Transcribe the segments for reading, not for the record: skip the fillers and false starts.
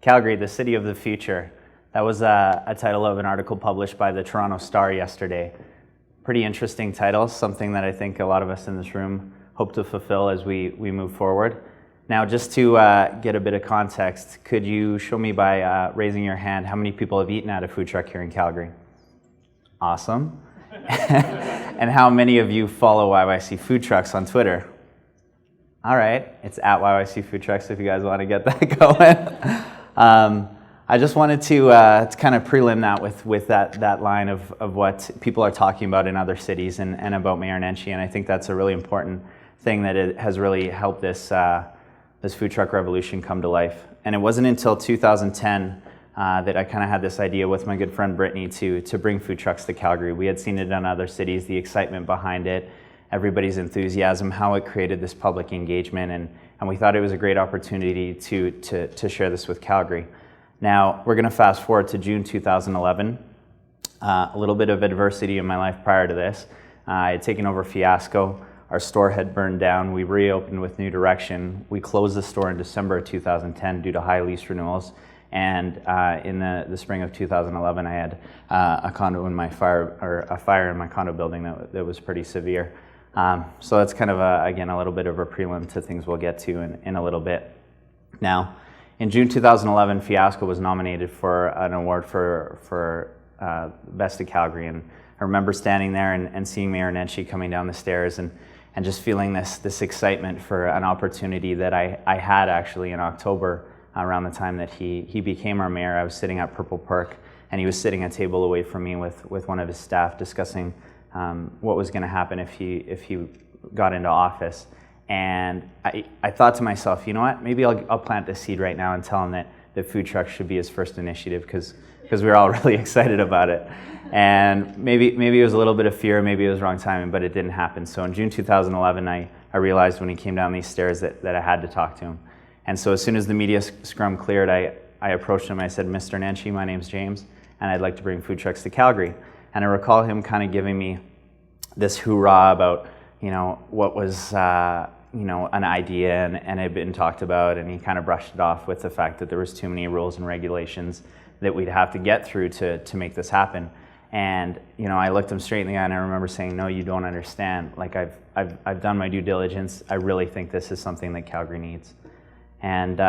Calgary, the city of the future. That was a title of an article published by the Toronto Star yesterday. Pretty interesting title, something that I think a lot of us in this room hope to fulfill as we move forward. Now, just to get a bit of context, could you show me by raising your hand how many people have eaten at a food truck here in Calgary? Awesome. And how many of you follow YYC Food Trucks on Twitter? All right, it's at YYC Food Trucks if you guys want to get that going. I just wanted to kind of prelim that with that line of what people are talking about in other cities and about Mayor Nenshi, and I think that's a really important thing that it has really helped this food truck revolution come to life. And it wasn't until 2010 that I kind of had this idea with my good friend Brittany to bring food trucks to Calgary. We had seen it in other cities, the excitement behind it, everybody's enthusiasm, how it created this public engagement, and we thought it was a great opportunity to share this with Calgary. Now, we're going to fast forward to June 2011. A little bit of adversity in my life prior to this. I had taken over Fiasco. Our store had burned down. We reopened with new direction. We closed the store in December of 2010 due to high lease renewals. And in the spring of 2011, I had a fire in my condo building that was pretty severe. So that's kind of again a little bit of a prelim to things we'll get to in a little bit. Now, in June 2011, Fiasco was nominated for an award for Best of Calgary, and I remember standing there and seeing Mayor Nenshi coming down the stairs and just feeling this excitement for an opportunity that I had actually in October around the time that he became our mayor. I was sitting at Purple Park, and he was sitting a table away from me with one of his staff discussing what was going to happen if he got into office. And I thought to myself, you know what, maybe I'll plant this seed right now and tell him that food trucks should be his first initiative because we were all really excited about it. And maybe it was a little bit of fear, maybe it was wrong timing, but it didn't happen. So in June 2011, I realized when he came down these stairs that I had to talk to him. And so as soon as the media scrum cleared, I approached him. I said, Mr. Nenshi, my name's James, and I'd like to bring food trucks to Calgary. And I recall him kind of giving me this hoorah about, what was, an idea and had been talked about, and he kind of brushed it off with the fact that there was too many rules and regulations that we'd have to get through to make this happen. And I looked him straight in the eye and I remember saying, no, you don't understand. Like I've done my due diligence. I really think this is something that Calgary needs. And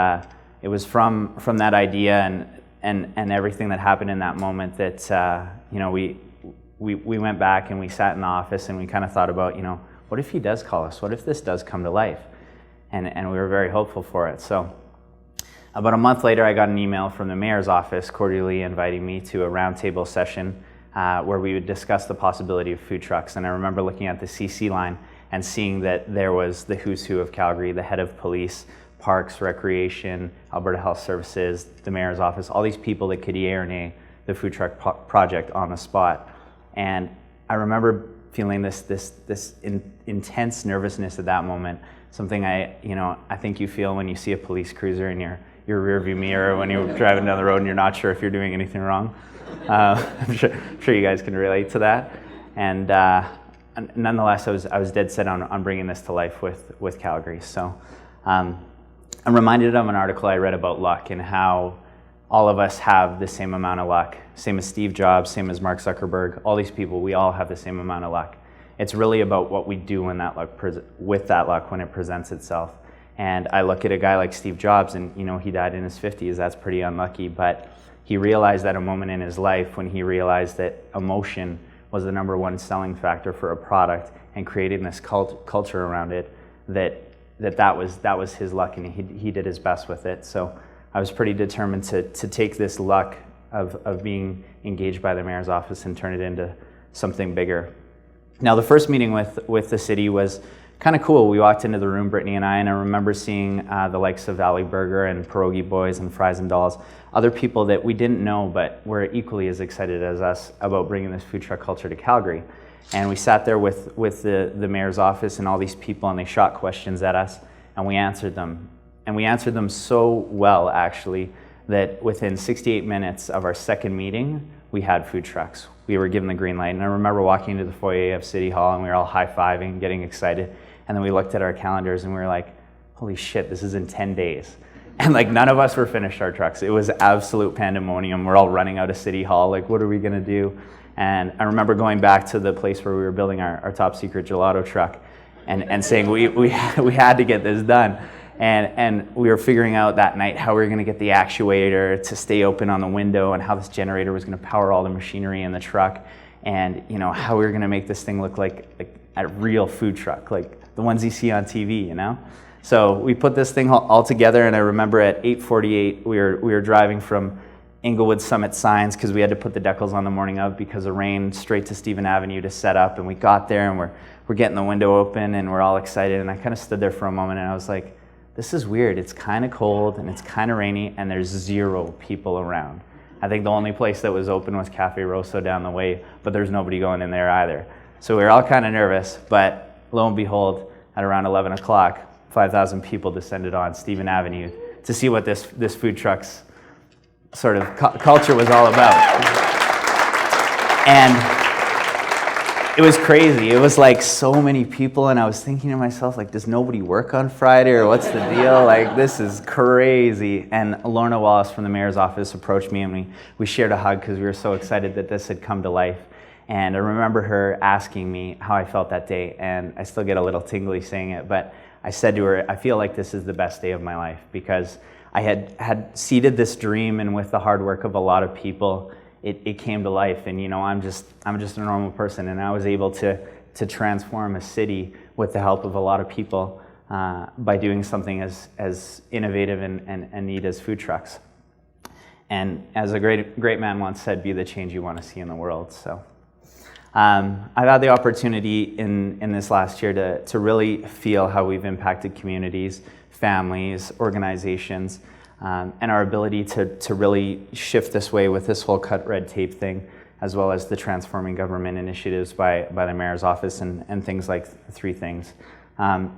it was from that idea and everything that happened in that moment that we went back and we sat in the office and we kind of thought about, what if he does call us? What if this does come to life? And we were very hopeful for it. So about a month later, I got an email from the mayor's office cordially inviting me to a roundtable session where we would discuss the possibility of food trucks. And I remember looking at the CC line and seeing that there was the who's who of Calgary, the head of police, parks, recreation, Alberta Health Services, the mayor's office, all these people that could yay or nay the food truck project on the spot. And I remember feeling this intense nervousness at that moment, something I think you feel when you see a police cruiser in your rearview mirror when you're driving down the road and you're not sure if you're doing anything wrong. I'm sure you guys can relate to that. And nonetheless, I was dead set on bringing this to life with Calgary. So I'm reminded of an article I read about luck and how all of us have the same amount of luck. Same as Steve Jobs, same as Mark Zuckerberg, all these people, we all have the same amount of luck. It's really about what we do when with that luck when it presents itself. And I look at a guy like Steve Jobs and he died in his 50s, that's pretty unlucky, but he realized at a moment in his life when he realized that emotion was the #1 selling factor for a product and creating this culture around it, that was his luck and he did his best with it. So I was pretty determined to take this luck of being engaged by the mayor's office and turn it into something bigger. Now, the first meeting with the city was kind of cool. We walked into the room, Brittany and I remember seeing the likes of Valley Burger and Pierogi Boys and Fries and Dolls, other people that we didn't know but were equally as excited as us about bringing this food truck culture to Calgary. And we sat there with the mayor's office and all these people, and they shot questions at us, and we answered them. And we answered them so well, actually, that within 68 minutes of our second meeting, we had food trucks. We were given the green light. And I remember walking into the foyer of City Hall, and we were all high-fiving, getting excited. And then we looked at our calendars, and we were like, holy shit, this is in 10 days. And like none of us were finished our trucks. It was absolute pandemonium. We're all running out of City Hall, like what are we gonna do? And I remember going back to the place where we were building our top secret gelato truck and saying we had to get this done. And we were figuring out that night how we were gonna get the actuator to stay open on the window and how this generator was gonna power all the machinery in the truck, and you know how we were gonna make this thing look like a real food truck, like the ones you see on TV, you know? So we put this thing all together, and I remember at 8:48 we were driving from Inglewood Summit Signs because we had to put the decals on the morning of because of rain, straight to Stephen Avenue to set up, and we got there and we're getting the window open and we're all excited, and I kind of stood there for a moment and I was like, this is weird. It's kind of cold and it's kind of rainy and there's 0 people around. I think the only place that was open was Cafe Rosso down the way, but there's nobody going in there either. So we were all kind of nervous, but lo and behold, at around 11 o'clock, 5,000 people descended on Stephen Avenue to see what this food truck's sort of culture was all about. And it was crazy. It was like so many people, and I was thinking to myself, like, does nobody work on Friday, or what's the deal? Like, this is crazy. And Lorna Wallace from the mayor's office approached me, and we shared a hug because we were so excited that this had come to life. And I remember her asking me how I felt that day, and I still get a little tingly saying it, but I said to her, I feel like this is the best day of my life because I had seeded this dream, and with the hard work of a lot of people, it came to life. And you know, I'm just a normal person, and I was able to transform a city with the help of a lot of people by doing something as innovative and neat as food trucks. And as a great man once said, be the change you want to see in the world. So I've had the opportunity in this last year to really feel how we've impacted communities, families, organizations, and our ability to really shift this way with this whole cut red tape thing, as well as the transforming government initiatives by the mayor's office and things like 3 things.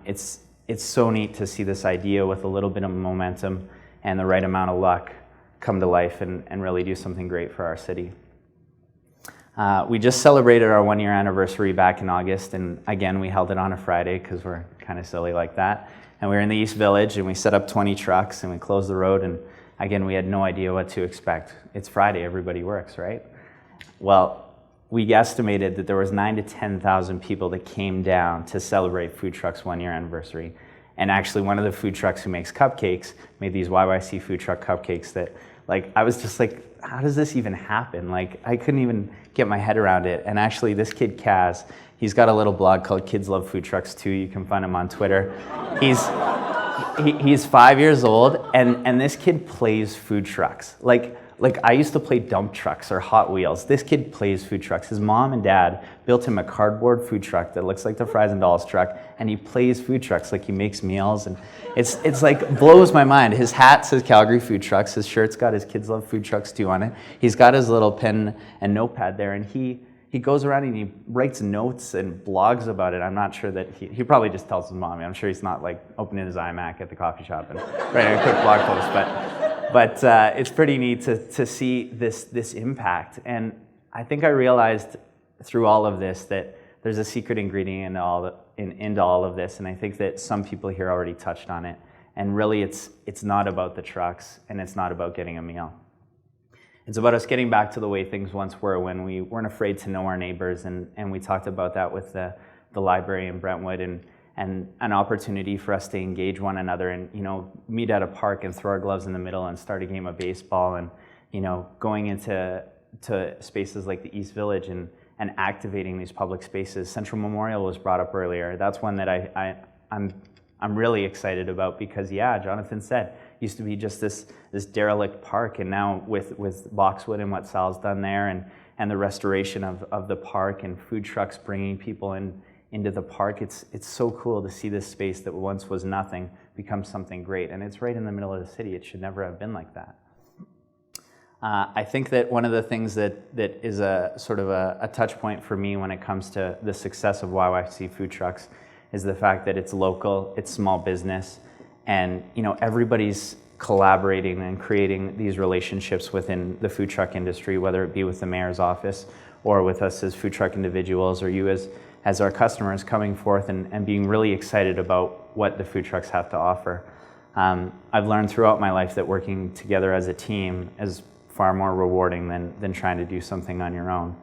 It's so neat to see this idea with a little bit of momentum and the right amount of luck come to life and really do something great for our city. We just celebrated our 1-year anniversary back in August, and again we held it on a Friday because we're kind of silly like that. And we were in the East Village, and we set up 20 trucks, and we closed the road, and again we had no idea what to expect. It's Friday, everybody works, right? Well, we estimated that there was 9,000 to 10,000 people that came down to celebrate Food Truck's 1-year anniversary. And actually one of the food trucks who makes cupcakes made these YYC food truck cupcakes that, like, I was just like, how does this even happen? Like, I couldn't even get my head around it. And actually this kid, Kaz, he's got a little blog called Kids Love Food Trucks Too. You can find him on Twitter. He's 5 years old, and this kid plays food trucks. Like I used to play dump trucks or Hot Wheels. This kid plays food trucks. His mom and dad built him a cardboard food truck that looks like the Fries and Dolls truck, and he plays food trucks, like he makes meals, and it's like blows my mind. His hat says Calgary Food Trucks. His shirt's got his Kids Love Food Trucks Too on it. He's got his little pen and notepad there, and he goes around and he writes notes and blogs about it. I'm not sure that he probably just tells his mom. I'm sure he's not like opening his iMac at the coffee shop and writing a quick blog post, but it's pretty neat to see this impact. And I think I realized through all of this that there's a secret ingredient into all of this, and I think that some people here already touched on it. And really it's not about the trucks, and it's not about getting a meal. It's about us getting back to the way things once were, when we weren't afraid to know our neighbors, and we talked about that with the library in Brentwood, and an opportunity for us to engage one another and, you know, meet at a park and throw our gloves in the middle and start a game of baseball, and, you know, going into spaces like the East Village and activating these public spaces. Central Memorial was brought up earlier. That's one that I'm really excited about because, yeah, Jonathan said, used to be just this derelict park, and now with Boxwood and what Sal's done there, and the restoration of the park and food trucks bringing people into the park, it's so cool to see this space that once was nothing become something great, and it's right in the middle of the city. It should never have been like that. I think that one of the things that is a sort of a touch point for me when it comes to the success of YYC food trucks is the fact that it's local, it's small business, and, you know, everybody's collaborating and creating these relationships within the food truck industry, whether it be with the mayor's office or with us as food truck individuals, or you as our customers coming forth and being really excited about what the food trucks have to offer. I've learned throughout my life that working together as a team is far more rewarding than trying to do something on your own.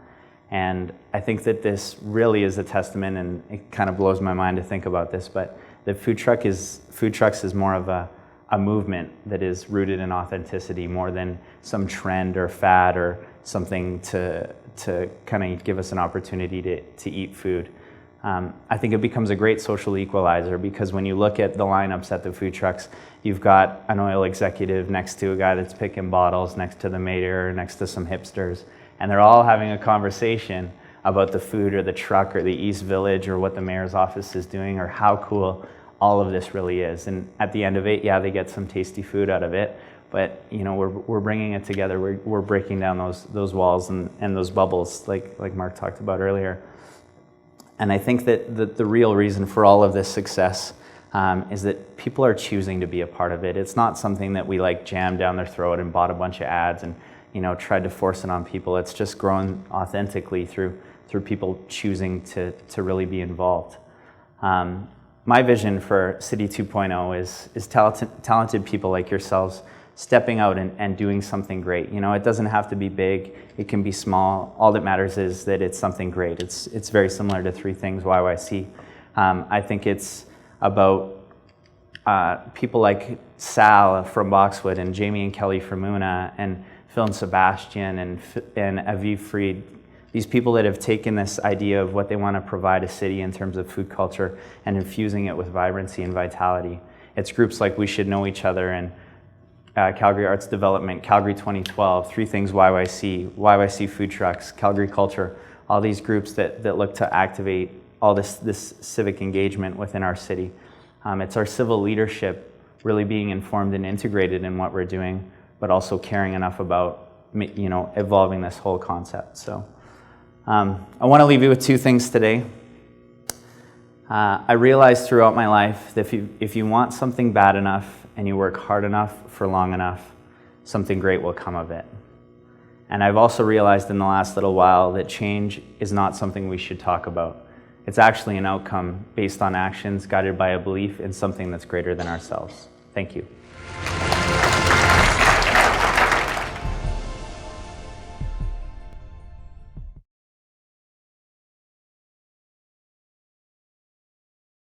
And I think that this really is a testament, and it kind of blows my mind to think about this, but the food trucks is more of a movement that is rooted in authenticity more than some trend or fad or something to kind of give us an opportunity to eat food. I think it becomes a great social equalizer, because when you look at the lineups at the food trucks, you've got an oil executive next to a guy that's picking bottles, next to the mayor, next to some hipsters, and they're all having a conversation about the food or the truck or the East Village or what the mayor's office is doing or how cool all of this really is. And at the end of it, yeah, they get some tasty food out of it, but we're bringing it together. We're breaking down those walls and those bubbles like Mark talked about earlier. And I think that the real reason for all of this success is that people are choosing to be a part of it. It's not something that we jammed down their throat and bought a bunch of ads and tried to force it on people. It's just grown authentically through people choosing to really be involved. My vision for City 2.0 is talented people like yourselves stepping out and doing something great. It doesn't have to be big. It can be small. All that matters is that it's something great. It's very similar to Three Things YYC. I think it's about people like Sal from Boxwood and Jamie and Kelly from Una and Phil and Sebastian and Aviv Fried. These people that have taken this idea of what they want to provide a city in terms of food culture and infusing it with vibrancy and vitality. It's groups like We Should Know Each Other and Calgary Arts Development, Calgary 2012, Three Things YYC, YYC Food Trucks, Calgary Culture, all these groups that look to activate all this civic engagement within our city. It's our civil leadership really being informed and integrated in what we're doing, but also caring enough about evolving this whole concept. So I want to leave you with two things today. I realized throughout my life that if you want something bad enough and you work hard enough for long enough, something great will come of it. And I've also realized in the last little while that change is not something we should talk about. It's actually an outcome based on actions guided by a belief in something that's greater than ourselves. Thank you.